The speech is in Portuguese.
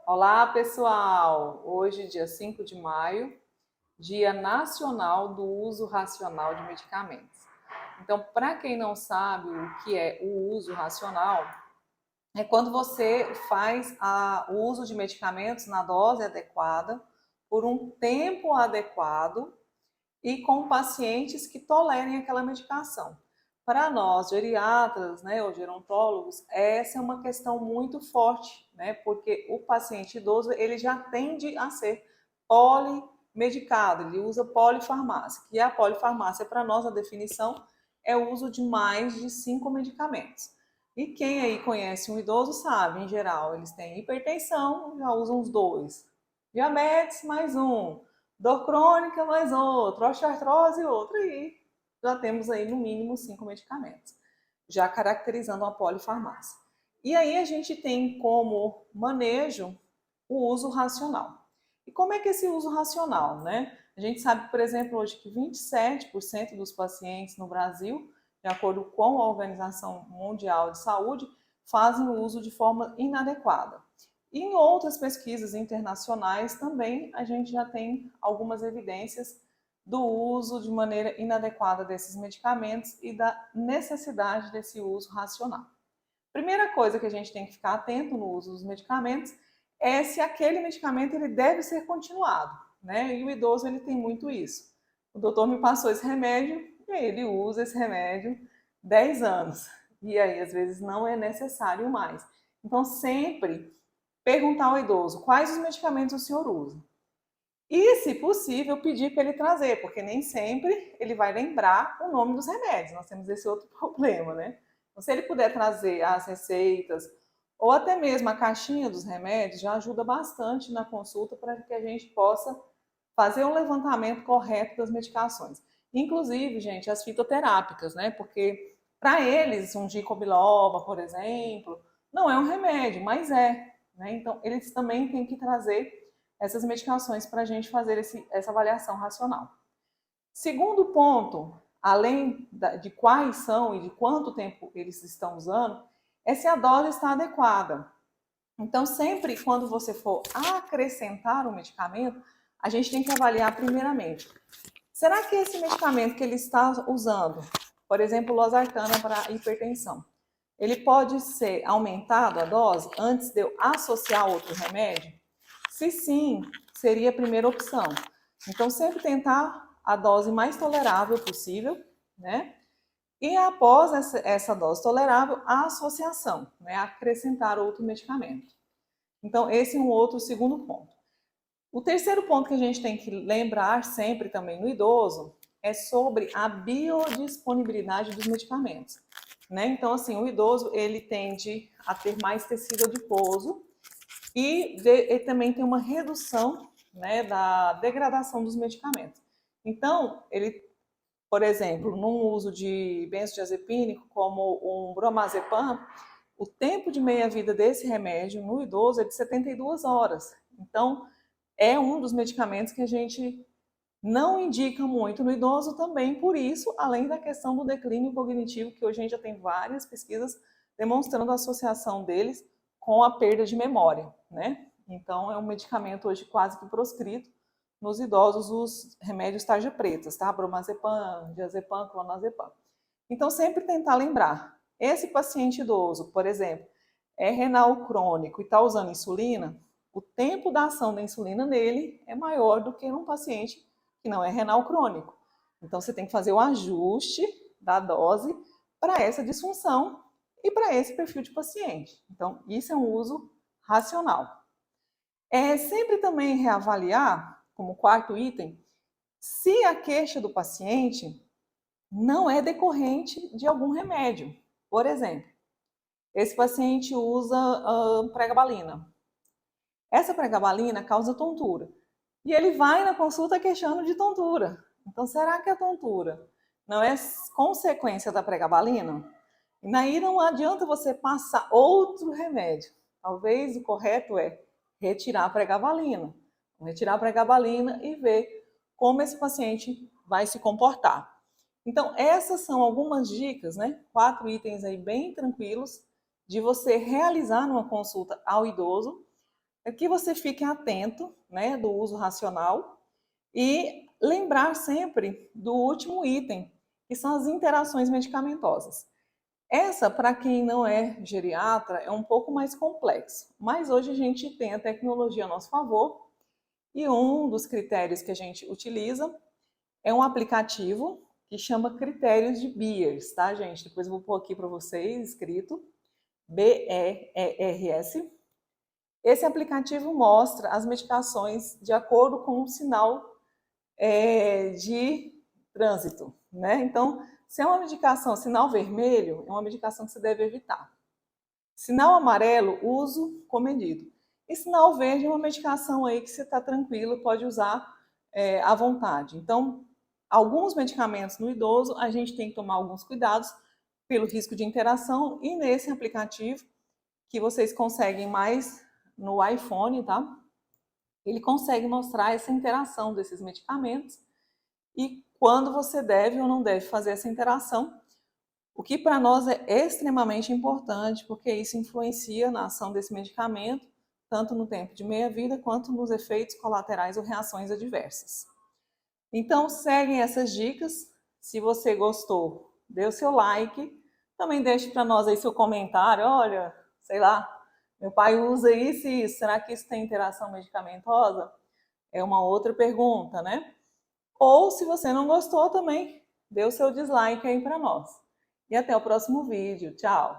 Olá, pessoal! Hoje, dia 5 de maio, Dia Nacional do Uso Racional de Medicamentos. Então, para quem não sabe o que é o uso racional, é quando você faz o uso de medicamentos na dose adequada, por um tempo adequado e com pacientes que tolerem aquela medicação. Para nós, geriatras, né, ou gerontólogos, essa é uma questão muito forte, né, porque o paciente idoso ele já tende a ser polimedicado, ele usa polifarmácia, que a polifarmácia, para nós, a definição é o uso de mais de 5 medicamentos. E quem aí conhece um idoso sabe, em geral, eles têm hipertensão, já usam os dois. Diabetes, mais um. Dor crônica, mais outro. Osteoartrose, outro. E já temos aí, no mínimo, 5 medicamentos, já caracterizando a polifarmácia. E aí a gente tem como manejo o uso racional. E como é que é esse uso racional, né? A gente sabe, por exemplo, hoje que 27% dos pacientes no Brasil, de acordo com a Organização Mundial de Saúde, fazem o uso de forma inadequada. E em outras pesquisas internacionais também a gente já tem algumas evidências do uso de maneira inadequada desses medicamentos e da necessidade desse uso racional. Primeira coisa que a gente tem que ficar atento no uso dos medicamentos é se aquele medicamento ele deve ser continuado, né? E o idoso ele tem muito isso. O doutor me passou esse remédio e ele usa esse remédio 10 anos. E aí, às vezes, não é necessário mais. Então, sempre perguntar ao idoso quais os medicamentos o senhor usa. E, se possível, pedir para ele trazer, porque nem sempre ele vai lembrar o nome dos remédios. Nós temos esse outro problema, né? Então, se ele puder trazer as receitas ou até mesmo a caixinha dos remédios, já ajuda bastante na consulta para que a gente possa fazer um levantamento correto das medicações. Inclusive, gente, as fitoterápicas, né? Porque para eles, um ginkgo biloba, por exemplo, não é um remédio, mas é, né? Então, eles também têm que trazer essas medicações para a gente fazer essa avaliação racional. Segundo ponto, além de quais são e de quanto tempo eles estão usando, é se a dose está adequada. Então, sempre quando você for acrescentar um medicamento, a gente tem que avaliar primeiramente. Será que esse medicamento que ele está usando, por exemplo, losartana para hipertensão, ele pode ser aumentado a dose antes de eu associar outro remédio? Se sim, seria a primeira opção. Então, sempre tentar a dose mais tolerável possível, né? E após essa dose tolerável, a associação, né? Acrescentar outro medicamento. Então, esse é um outro segundo ponto. O terceiro ponto que a gente tem que lembrar sempre também no idoso é sobre a biodisponibilidade dos medicamentos, né? Então, assim, o idoso, ele tende a ter mais tecido adiposo e ele também tem uma redução, né, da degradação dos medicamentos. Então, ele, por exemplo, num uso de benzodiazepínico, como um bromazepam, o tempo de meia-vida desse remédio no idoso é de 72 horas. Então, é um dos medicamentos que a gente não indica muito no idoso também, por isso, além da questão do declínio cognitivo, que hoje a gente já tem várias pesquisas demonstrando a associação deles com a perda de memória, né? Então, é um medicamento hoje quase que proscrito nos idosos, os remédios tarja pretas, tá? Bromazepam, diazepam, clonazepam. Então, sempre tentar lembrar, esse paciente idoso, por exemplo, é renal crônico e está usando insulina, o tempo da ação da insulina nele é maior do que um paciente que não é renal crônico. Então, você tem que fazer o ajuste da dose para essa disfunção e para esse perfil de paciente. Então, isso é um uso racional. É sempre também reavaliar, como quarto item, se a queixa do paciente não é decorrente de algum remédio. Por exemplo, esse paciente usa pregabalina. Essa pregabalina causa tontura. E ele vai na consulta queixando de tontura. Então, será que a tontura não é consequência da pregabalina? E daí não adianta você passar outro remédio. Talvez o correto é retirar a pregabalina. Retirar a pregabalina e ver como esse paciente vai se comportar. Então, essas são algumas dicas, né? 4 itens aí bem tranquilos de você realizar numa consulta ao idoso é que você fique atento, né, do uso racional e lembrar sempre do último item, que são as interações medicamentosas. Essa, para quem não é geriatra, é um pouco mais complexo, mas hoje a gente tem a tecnologia a nosso favor e um dos critérios que a gente utiliza é um aplicativo que chama Critérios de Beers, tá, gente? Depois eu vou pôr aqui para vocês, escrito, BEERS. Esse aplicativo mostra as medicações de acordo com o sinal de trânsito, né? Então, se é uma medicação sinal vermelho, é uma medicação que você deve evitar. Sinal amarelo, uso comedido. E sinal verde é uma medicação aí que você está tranquilo, pode usar à vontade. Então, alguns medicamentos no idoso, a gente tem que tomar alguns cuidados pelo risco de interação, e nesse aplicativo, que vocês conseguem mais no iPhone, tá? Ele consegue mostrar essa interação desses medicamentos e quando você deve ou não deve fazer essa interação, o que para nós é extremamente importante, porque isso influencia na ação desse medicamento, tanto no tempo de meia-vida, quanto nos efeitos colaterais ou reações adversas. Então, seguem essas dicas. Se você gostou, dê o seu like. Também deixe para nós aí seu comentário. Olha, sei lá, meu pai usa isso e isso. Será que isso tem interação medicamentosa? É uma outra pergunta, né? Ou, se você não gostou também, dê o seu dislike aí para nós. E até o próximo vídeo. Tchau!